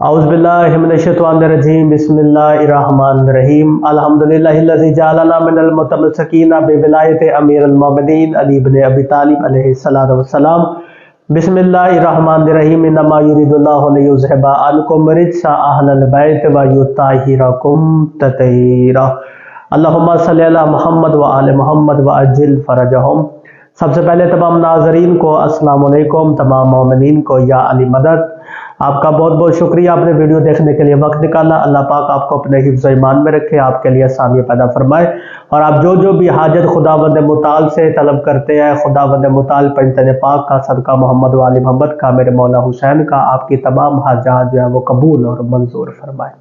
اعوذ باللہ من الشیطان الرجیم بسم اللہ الرحمن الرحیم الحمدللہ الذی جعلنا من المتمسکین بولایت امیر المومنین علی بن ابی طالب علیہ الصلوۃ والسلام بسم اللہ الرحمن الرحیم انما یرید اللہ لیذھب عنکم الرجس اہل البیت ویطہرکم تطہیرا اللہم صلی علی محمد وآل محمد وعجل فرجہم۔ سب سے پہلے تمام ناظرین کو السلام علیکم، تمام مومنین کو یا علی مدد۔ آپ کا بہت بہت شکریہ، آپ نے ویڈیو دیکھنے کے لیے وقت نکالا۔ اللہ پاک آپ کو اپنے حفظ و ایمان میں رکھے، آپ کے لیے آسانیاں پیدا فرمائے، اور آپ جو بھی حاجت خداوند متعال سے طلب کرتے ہیں، خداوند متعال پنجتن پاک کا صدقہ محمد و آل محمد کا، میرے مولا حسین کا، آپ کی تمام حاجات جو ہے وہ قبول اور منظور فرمائے۔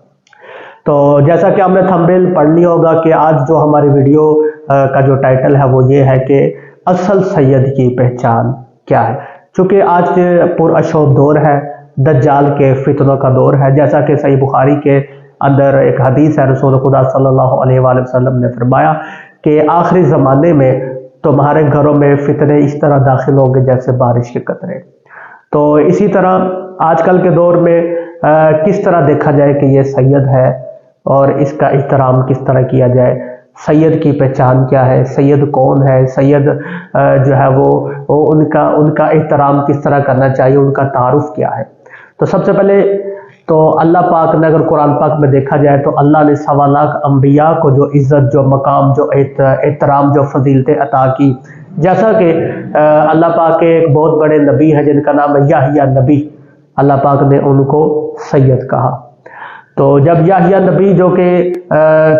تو جیسا کہ ہم نے تھمبنیل پڑھ لی ہوگا کہ آج جو ہماری ویڈیو کا جو ٹائٹل ہے وہ یہ ہے کہ اصل سید کی پہچان کیا ہے۔ چونکہ آج پر اشوب دور ہے، دجال کے فتنوں کا دور ہے، جیسا کہ صحیح بخاری کے اندر ایک حدیث ہے، رسول خدا صلی اللہ علیہ وآلہ وسلم نے فرمایا کہ آخری زمانے میں تمہارے گھروں میں فتنے اس طرح داخل ہوں گے جیسے بارش کے قطرے۔ تو اسی طرح آج کل کے دور میں کس طرح دیکھا جائے کہ یہ سید ہے اور اس کا احترام کس طرح کیا جائے، سید کی پہچان کیا ہے، سید کون ہے، سید جو ہے وہ ان کا احترام کس طرح کرنا چاہیے، ان کا تعارف کیا ہے۔ تو سب سے پہلے تو اللہ پاک نے اگر قرآن پاک میں دیکھا جائے تو اللہ نے 1.25 لاکھ انبیاء کو جو عزت، جو مقام، جو احترام، جو فضیلتیں عطا کی، جیسا کہ اللہ پاک کے ایک بہت بڑے نبی ہیں جن کا نام ہے یحییٰ نبی، اللہ پاک نے ان کو سید کہا۔ تو جب یحییٰ نبی جو کہ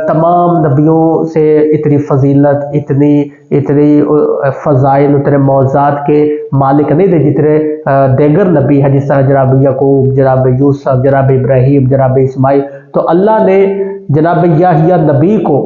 تمام نبیوں سے اتنی فضیلت، اتنی فضائل، اتنے معجزات کے مالک نہیں تھے جتنے دیگر نبی ہیں، جس طرح جناب یعقوب، جناب یوسف، جناب ابراہیم، جناب اسماعیل، تو اللہ نے جناب یحییٰ نبی کو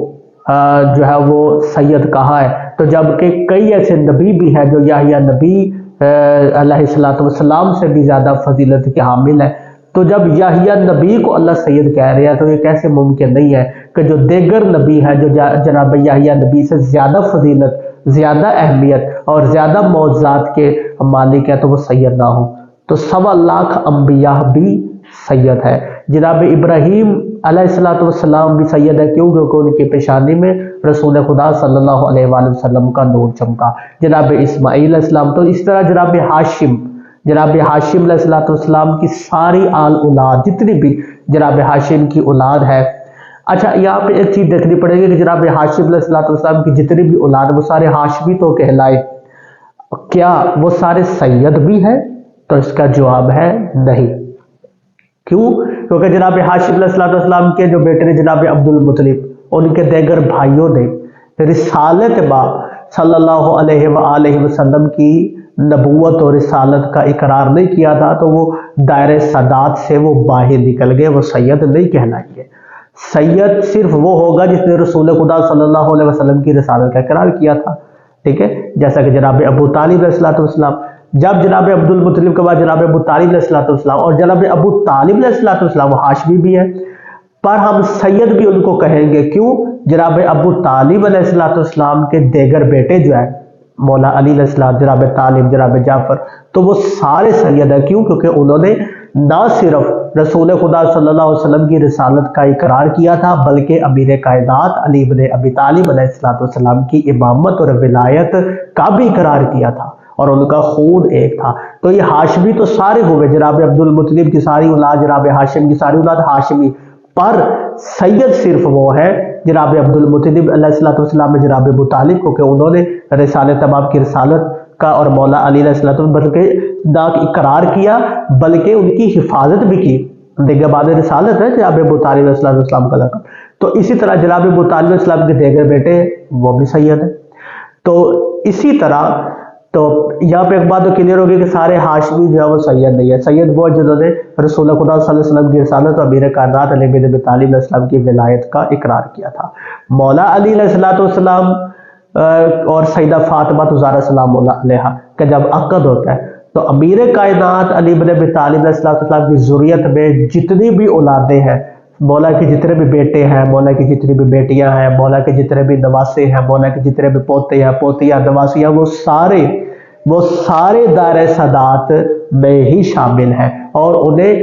جو ہے وہ سید کہا ہے۔ تو جب کہ کئی ایسے نبی بھی ہیں جو یحییٰ نبی علیہ السلام سے بھی زیادہ فضیلت کے حامل ہے، تو جب یحییٰ نبی کو اللہ سید کہہ رہے ہیں تو یہ کیسے ممکن نہیں ہے کہ جو دیگر نبی ہے، جو جناب یحییٰ نبی سے زیادہ فضیلت، زیادہ اہمیت اور زیادہ معجزات کے مالک ہے، تو وہ سید نہ ہو۔ تو 1.25 لاکھ انبیاء بھی سید ہے۔ جناب ابراہیم علیہ السلام بھی سید ہے، کیوں؟ کیونکہ ان کی پیشانی میں رسول خدا صلی اللہ علیہ وآلہ وسلم کا نور چمکا۔ جناب اسماعیل علیہ السلام، تو اس طرح جناب ہاشم علیہ السلام کی ساری آل اولاد، جتنی بھی جناب ہاشم کی اولاد ہے۔ اچھا، یہاں پہ ایک چیز دیکھنی پڑے گی کہ جناب ہاشم علیہ السلام کی جتنی بھی اولاد، وہ سارے ہاشمی تو کہلائے، کیا وہ سارے سید بھی ہیں؟ تو اس کا جواب ہے نہیں۔ کیوں؟ کیونکہ جناب ہاشم علیہ السلام کے جو بیٹے نے جناب عبد المطلب، ان کے دیگر بھائیوں نے رسالت باپ صلی اللہ علیہ وآلہ وسلم کی نبوت اور رسالت کا اقرار نہیں کیا تھا، تو وہ دائرہ سادات سے وہ باہر نکل گئے، وہ سید نہیں کہلائیں گے۔ سید صرف وہ ہوگا جس نے رسول خدا صلی اللہ علیہ وسلم کی رسالت کا اقرار کیا تھا، ٹھیک ہے؟ جیسا کہ جناب ابو طالب علیہ السلام، جب جناب عبد المطلب کے بعد جناب ابو طالب علیہ السلام، اور جناب ابو طالب علیہ السلام وہ ہاشمی بھی ہے، پر ہم سید بھی ان کو کہیں گے۔ کیوں؟ جناب ابو طالب علیہ السلام کے دیگر بیٹے جو ہیں، مولا علی علیہ السلام، جناب طالب، جناب جعفر، تو وہ سارے سید ہیں۔ کیوں؟ کیونکہ انہوں نے نہ صرف رسول خدا صلی اللہ علیہ وسلم کی رسالت کا اقرار کیا تھا، بلکہ امیر کائنات علی بن ابی طالب علیہ السلام کی امامت اور ولایت کا بھی اقرار کیا تھا، اور ان کا خون ایک تھا۔ تو یہ ہاشمی تو سارے ہوئے، جناب عبد المطلب کی ساری اولاد، جناب ہاشم کی ساری اولاد ہاشمی، پر سید صرف وہ ہے جناب عبد المطلب علیہ السلام میں جناب ابو طالب کو، کہ انہوں نے رسالت باپ کی رسالت کا اور مولا علی علیہ السلام بلکہ نہ اقرار کیا بلکہ ان کی حفاظت بھی کی۔ دیگر بعد رسالت ہے جناب ابو طالب علیہ السلام کا لقب۔ تو اسی طرح جناب ابو طالب علیہ السلام کے دیگر بیٹے وہ بھی سید ہیں۔ تو اسی طرح تو یہاں پہ ایک بات تو کلیئر ہوگی کہ سارے ہاشمی جو ہے وہ سید نہیں ہے۔ سید وہ جنہوں نے رسول خدا صلی اللہ علیہ وسلم کی رسالت اور امیر کائنات علی بن ابی طالب علیہ السلام کی ولایت کا اقرار کیا تھا۔ مولا علی علیہ السلام اور سیدہ فاطمہ زہرا سلام اللہ علیہا کا جب عقد ہوتا ہے تو امیر کائنات علی بن ابی طالب علیہ السلام کی ذریت میں جتنی بھی اولادیں ہیں، مولا کے جتنے بھی بیٹے ہیں، مولا کی جتنی بھی بیٹیاں ہیں، مولا کے جتنے بھی نواسے ہیں، مولا کے جتنے بھی پوتے ہیں، پوتیاں، نواسیاں، وہ سارے دائرہ سادات میں ہی شامل ہیں، اور انہیں